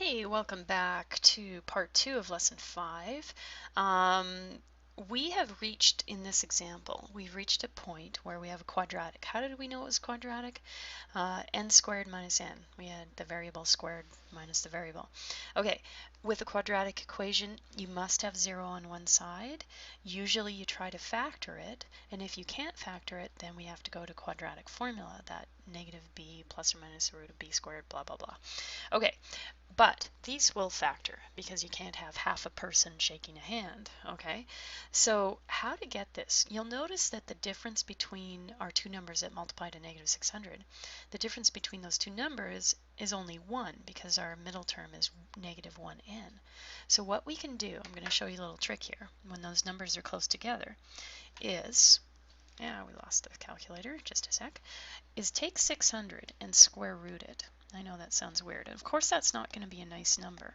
Hey, welcome back to part 2 of lesson 5. We have reached, in this example, we've reached a point where we have a quadratic. How did we know it was quadratic? N squared minus n. We had the variable squared minus the variable. Okay, with a quadratic equation, you must have 0 on one side. Usually you try to factor it, and if you can't factor it, then we have to go to quadratic formula, that negative b plus or minus the root of b squared, blah, blah, blah. Okay, but these will factor because you can't have half a person shaking a hand, okay? So how to get this? You'll notice that the difference between our two numbers that multiply to negative 600, the difference between those two numbers is only 1 because our middle term is negative 1n. So what we can do, I'm going to show you a little trick here, when those numbers are close together, is, yeah, we lost the calculator, just a sec, is take 600 and square root it. I know that sounds weird. And of course, that's not going to be a nice number,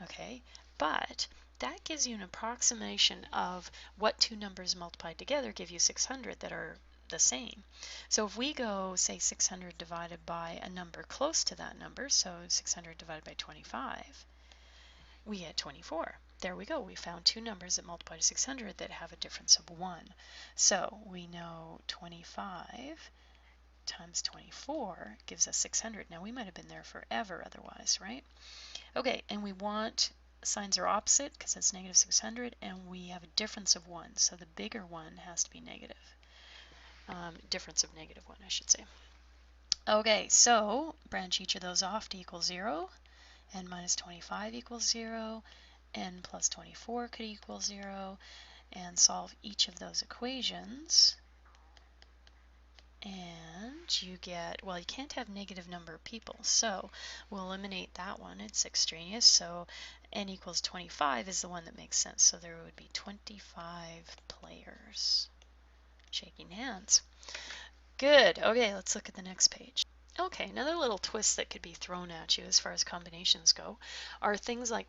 okay? But that gives you an approximation of what two numbers multiplied together give you 600 that are the same. So if we go, say, 600 divided by a number close to that number, so 600 divided by 25, we get 24. There we go. We found two numbers that multiply to 600 that have a difference of 1. So we know 25 times 24 gives us 600. Now we might have been there forever otherwise, right? Okay, and we want signs are opposite because it's negative 600, and we have a difference of 1, so the bigger one has to be negative. Difference of negative 1, I should say. Okay, so branch each of those off to equal 0, n minus 25 equals 0, n plus 24 could equal 0, and solve each of those equations. And you get, well, you can't have negative number of people, so we'll eliminate that one. It's extraneous, so n equals 25 is the one that makes sense. So there would be 25 players shaking hands. Good. Okay, let's look at the next page. Okay, another little twist that could be thrown at you as far as combinations go are things like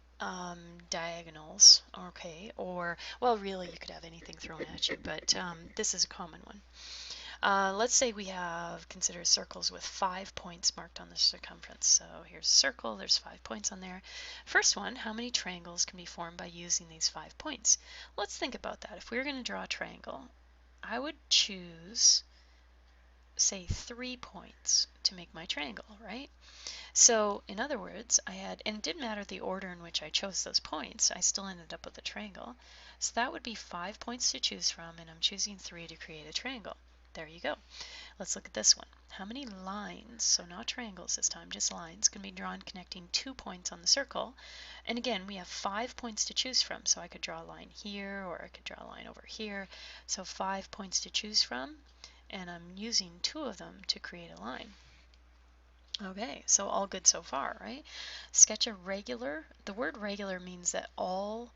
diagonals, okay, or, well, really you could have anything thrown at you, but this is a common one. Let's say we have consider circles with 5 points marked on the circumference. So here's a circle, there's 5 points on there. First one, how many triangles can be formed by using these 5 points? Let's think about that. If we were going to draw a triangle, I would choose, say, 3 points to make my triangle, right? So in other words, I had, and it didn't matter the order in which I chose those points, I still ended up with a triangle. So that would be 5 points to choose from, and I'm choosing 3 to create a triangle. There you go. Let's look at this one. How many lines, so not triangles this time, just lines, can be drawn connecting 2 points on the circle? And again, we have 5 points to choose from, so I could draw a line here, or I could draw a line over here. So 5 points to choose from, and I'm using 2 of them to create a line. Okay, so all good so far, right? Sketch a regular. The word regular means that all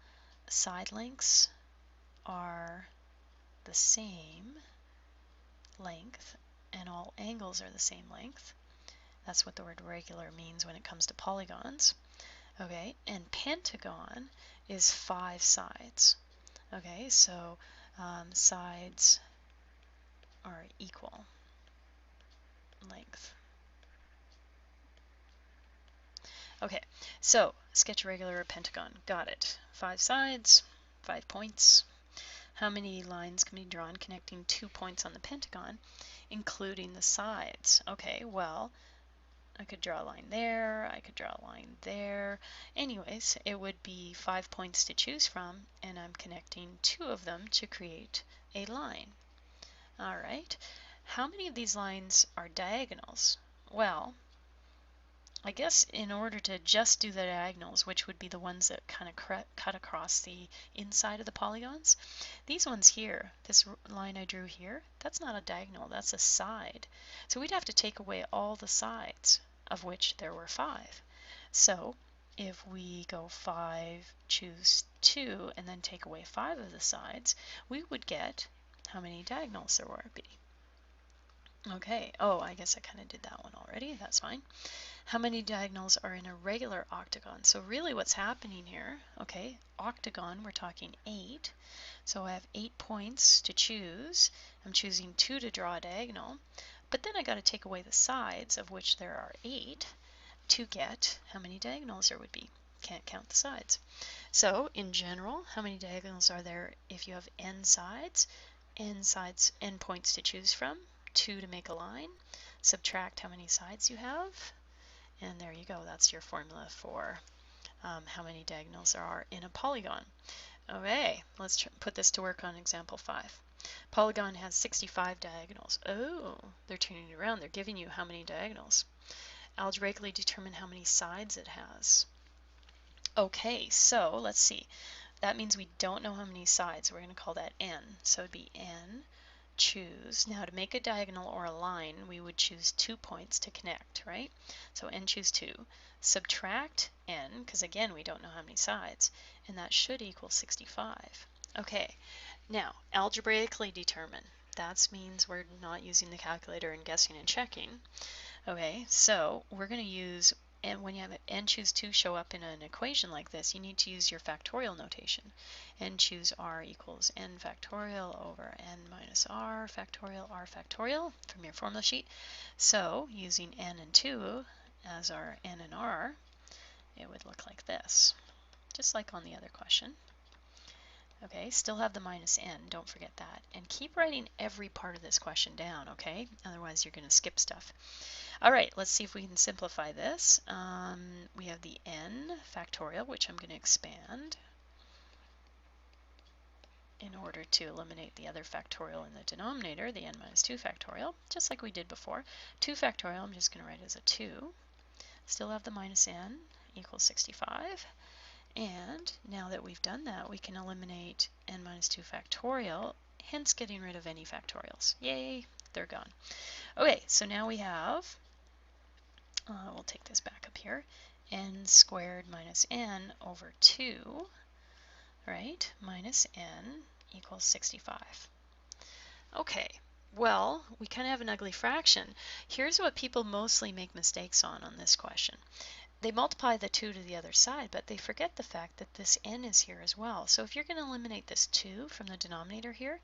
side lengths are the same length and all angles are the same length. That's what the word regular means when it comes to polygons. Okay, and pentagon is 5 sides. Okay, so sides are equal length. Okay, so sketch a regular pentagon. Got it. 5 sides, 5 points. How many lines can be drawn connecting 2 points on the pentagon, including the sides? Okay, well, I could draw a line there, I could draw a line there. Anyways, it would be 5 points to choose from, and I'm connecting 2 of them to create a line. All right, how many of these lines are diagonals? Well, I guess in order to just do the diagonals, which would be the ones that kind of cut across the inside of the polygons, these ones here, this line I drew here, that's not a diagonal, that's a side. So we'd have to take away all the sides, of which there were 5. So if we go 5, choose 2, and then take away 5 of the sides, we would get how many diagonals there would be. Okay, oh, I guess I kind of did that one already, that's fine. How many diagonals are in a regular octagon? So really what's happening here, okay, octagon, we're talking 8. So I have 8 points to choose. I'm choosing 2 to draw a diagonal. But then I got to take away the sides, of which there are 8, to get how many diagonals there would be. Can't count the sides. So in general, how many diagonals are there if you have n sides? N points to choose from, 2 to make a line. Subtract how many sides you have, and there you go. That's your formula for how many diagonals there are in a polygon. Okay, let's put this to work on example 5. Polygon has 65 diagonals. Oh, they're turning it around. They're giving you how many diagonals. Algebraically determine how many sides it has. Okay, so let's see. That means we don't know how many sides. We're going to call that n. So it'd be n, choose. Now to make a diagonal or a line, we would choose 2 points to connect, right? So n choose 2. Subtract n, because again, we don't know how many sides, and that should equal 65. Okay, now algebraically determine. That means we're not using the calculator and guessing and checking. Okay, so we're going to use, and when you have n choose 2 show up in an equation like this, you need to use your factorial notation. N choose r equals n factorial over n minus r factorial from your formula sheet. So using n and 2 as our n and r, it would look like this, just like on the other question. Okay, still have the minus n, don't forget that. And keep writing every part of this question down, okay? Otherwise you're going to skip stuff. All right, let's see if we can simplify this. We have the n factorial, which I'm going to expand in order to eliminate the other factorial in the denominator, the n minus 2 factorial, just like we did before. 2 factorial, I'm just going to write as a 2. Still have the minus n equals 65. And now that we've done that, we can eliminate n minus 2 factorial, hence getting rid of any factorials. Yay, they're gone. Okay, so now we have, we'll take this back up here, n squared minus n over 2, right, minus n equals 65. Okay, well, we kind of have an ugly fraction. Here's what people mostly make mistakes on this question. They multiply the 2 to the other side, but they forget the fact that this n is here as well. So if you're going to eliminate this 2 from the denominator here,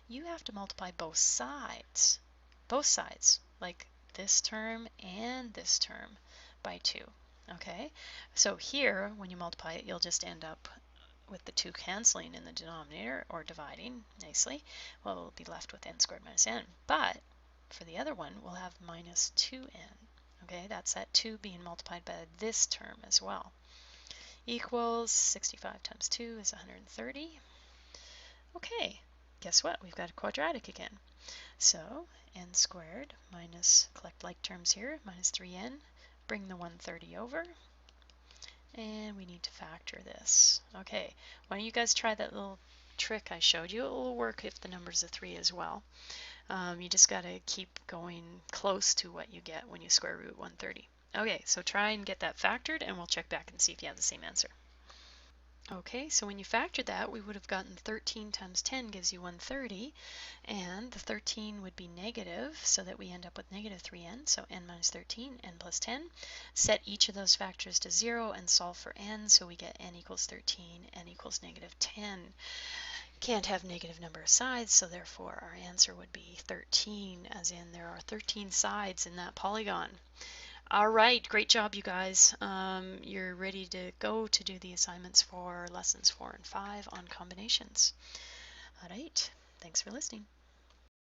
you have to multiply both sides. Both sides, like this term and this term, by 2. Okay, so here, when you multiply it, you'll just end up with the 2 canceling in the denominator, or dividing nicely. Well, we'll be left with n squared minus n. But for the other one, we'll have minus 2n. Okay, that's that 2 being multiplied by this term as well. Equals 65 times 2 is 130. Okay, guess what? We've got a quadratic again. So n squared minus, collect like terms here, minus 3n, bring the 130 over, and we need to factor this. Okay, why don't you guys try that little trick I showed you? It will work if the number's a 3 as well. You just got to keep going close to what you get when you square root 130. Okay, so try and get that factored, and we'll check back and see if you have the same answer. Okay, so when you factor that, we would have gotten 13 times 10 gives you 130, and the 13 would be negative, so that we end up with negative 3n, so n minus 13, n plus 10. Set each of those factors to 0 and solve for n, so we get n equals 13, n equals negative 10. Can't have negative number of sides, so therefore our answer would be 13, as in there are 13 sides in that polygon. All right, great job, you guys. You're ready to go to do the assignments for lessons 4 and 5 on combinations. All right, thanks for listening.